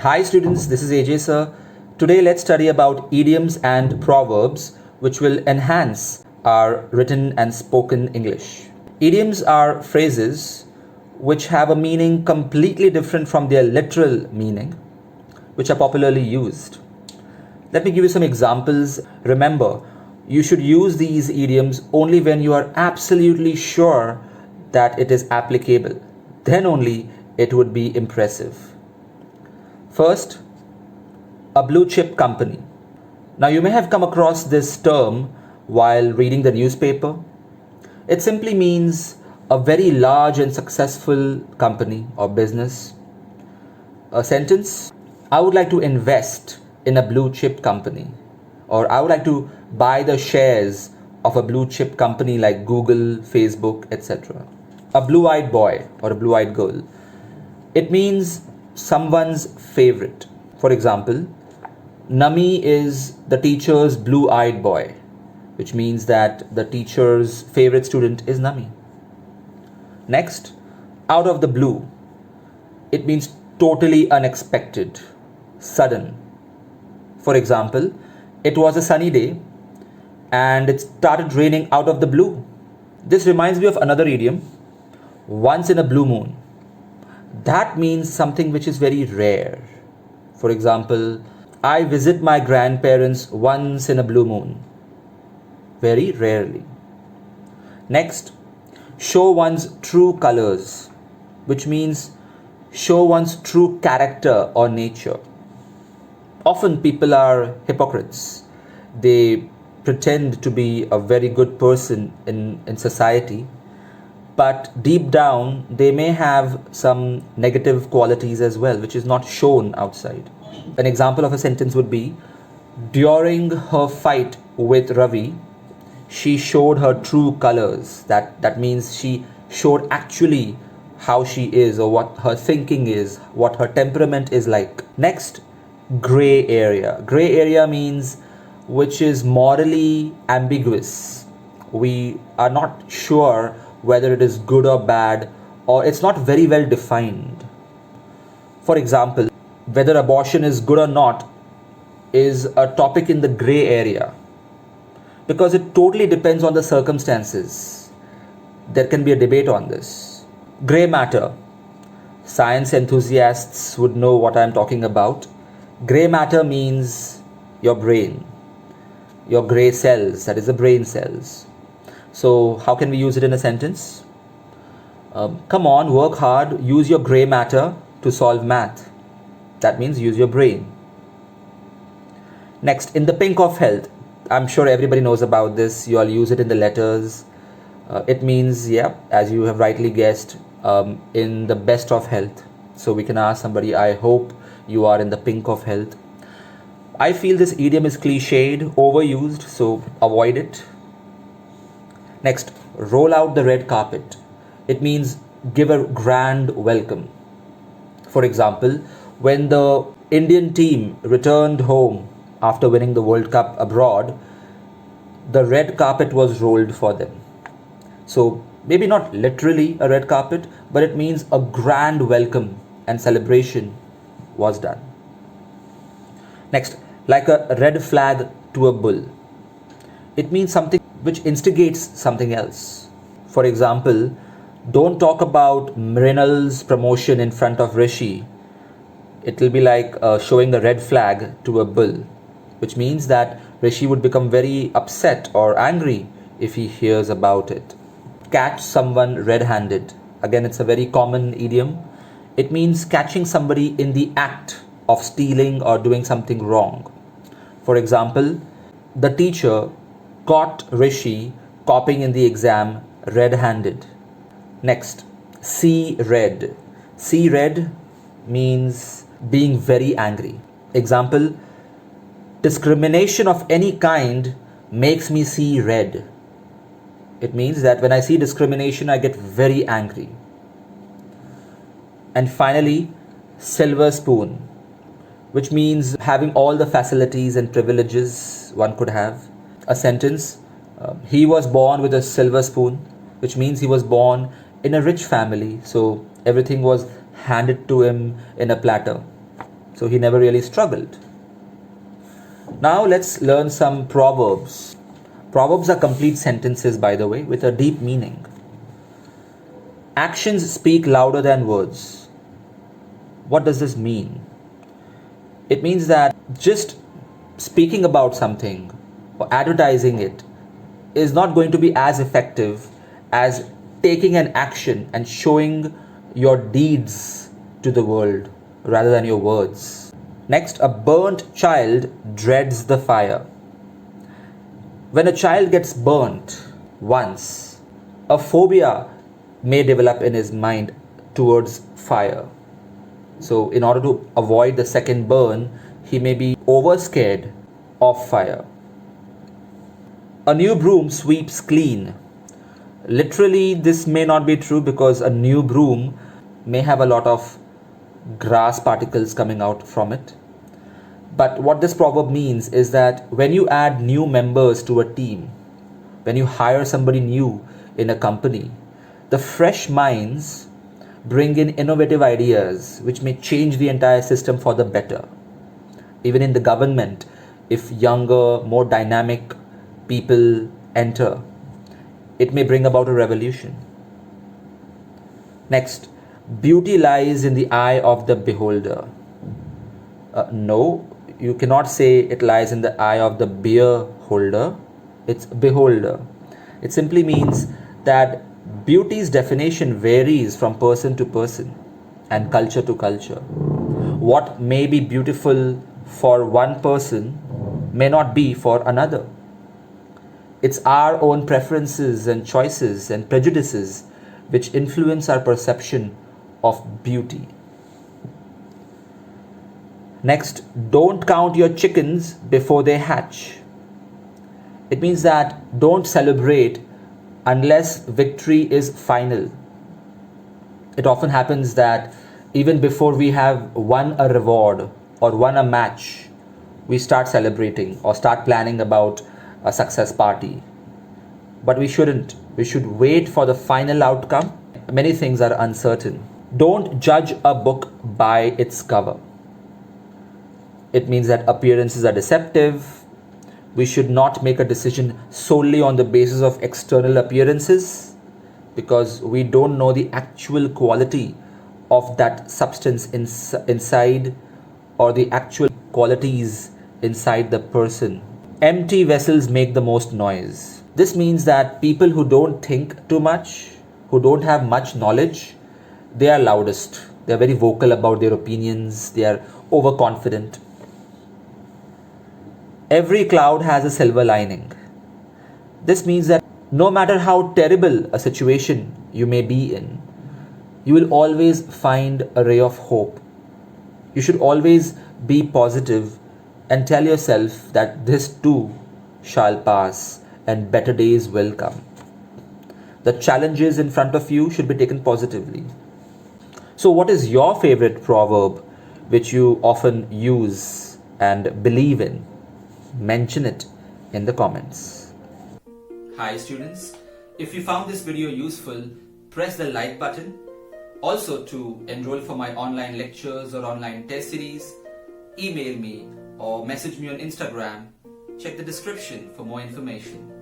Hi students, this is AJ sir. Today let's study about idioms and proverbs which will enhance our written and spoken English. Idioms are phrases which have a meaning completely different from their literal meaning, which are popularly used. Let me give you some examples. Remember, you should use these idioms only when you are absolutely sure that it is applicable. Then only it would be impressive. First, a blue chip company. Now you may have come across this term while reading the newspaper. It simply means a very large and successful company or business. A sentence, I would like to invest in a blue chip company, or I would like to buy the shares of a blue chip company like Google, Facebook, etc. A blue-eyed boy or a blue-eyed girl. It means someone's favorite. For example, Nami is the teacher's blue-eyed boy, which means that the teacher's favorite student is Nami. Next, out of the blue. It means totally unexpected, sudden. For example, it was a sunny day and it started raining out of the blue. This reminds me of another idiom, once in a blue moon. That means something which is very rare. For example, I visit my grandparents once in a blue moon. Very rarely. Next, show one's true colors, which means show one's true character or nature. Often people are hypocrites. They pretend to be a very good person in society, but deep down they may have some negative qualities as well, which is not shown outside. An example of a sentence would be, during her fight with Ravi, she showed her true colors. That means she showed actually how she is, or what her thinking is, what her temperament is like. Next, gray area. Gray area means which is morally ambiguous. We are not sure whether it is good or bad, or it's not very well defined. For example, whether abortion is good or not is a topic in the gray area, because it totally depends on the circumstances. There can be a debate on this. Gray matter. Science enthusiasts would know what I'm talking about. Gray matter means your brain, your gray cells, that is the brain cells. So how can we use it in a sentence? Come on, work hard, use your gray matter to solve math. That means use your brain. Next, in the pink of health. I'm sure everybody knows about this. You all use it in the letters. It means, yeah, as you have rightly guessed, in the best of health. So we can ask somebody, I hope you are in the pink of health. I feel this idiom is cliched, overused, so avoid it. Next, roll out the red carpet. It means give a grand welcome. For example, when the Indian team returned home after winning the World Cup abroad, the red carpet was rolled for them. So maybe not literally a red carpet, but it means a grand welcome and celebration was done. Next, like a red flag to a bull. It means something which instigates something else. For example, don't talk about Mrinal's promotion in front of Rishi. It will be like showing a red flag to a bull, which means that Rishi would become very upset or angry if he hears about it. Catch someone red-handed. Again, it's a very common idiom. It means catching somebody in the act of stealing or doing something wrong. For example, the teacher caught Rishi copying in the exam red-handed. Next, see red. See red means being very angry. Example, discrimination of any kind makes me see red. It means that when I see discrimination, I get very angry. And finally, silver spoon, which means having all the facilities and privileges one could have. A sentence, he was born with a silver spoon, which means he was born in a rich family, so everything was handed to him in a platter. So he never really struggled. Now let's learn some proverbs. Proverbs are complete sentences, by the way, with a deep meaning. Actions speak louder than words. What does this mean? It means that just speaking about something or advertising it is not going to be as effective as taking an action and showing your deeds to the world rather than your words. Next, a burnt child dreads the fire. When a child gets burnt once, a phobia may develop in his mind towards fire. So in order to avoid the second burn, he may be overscared of fire. A new broom sweeps clean. Literally, this may not be true because a new broom may have a lot of grass particles coming out from it. But what this proverb means is that when you add new members to a team, when you hire somebody new in a company, the fresh minds bring in innovative ideas which may change the entire system for the better. Even in the government, if younger, more dynamic people enter, it may bring about a revolution. Next, beauty lies in the eye of the beholder. No, you cannot say it lies in the eye of the beer holder. It's beholder. It simply means that beauty's definition varies from person to person and culture to culture. What may be beautiful for one person may not be for another. It's our own preferences and choices and prejudices which influence our perception of beauty. Next, don't count your chickens before they hatch. It means that don't celebrate unless victory is final. It often happens that even before we have won a reward or won a match, we start celebrating or start planning about a success party. But we shouldn't. We should wait for the final outcome. Many things are uncertain. Don't judge a book by its cover. It means that appearances are deceptive. We should not make a decision solely on the basis of external appearances because we don't know the actual quality of that substance inside or the actual qualities inside the person. Empty vessels make the most noise. This means that people who don't think too much, who don't have much knowledge, they are loudest. They are very vocal about their opinions. They are overconfident. Every cloud has a silver lining. This means that no matter how terrible a situation you may be in, you will always find a ray of hope. You should always be positive and tell yourself that this too shall pass and better days will come. The challenges in front of you should be taken positively. So what is your favorite proverb which you often use and believe in? Mention it in the comments. Hi students, if you found this video useful, press the like button. Also to enroll for my online lectures or online test series, email me or message me on Instagram. Check the description for more information.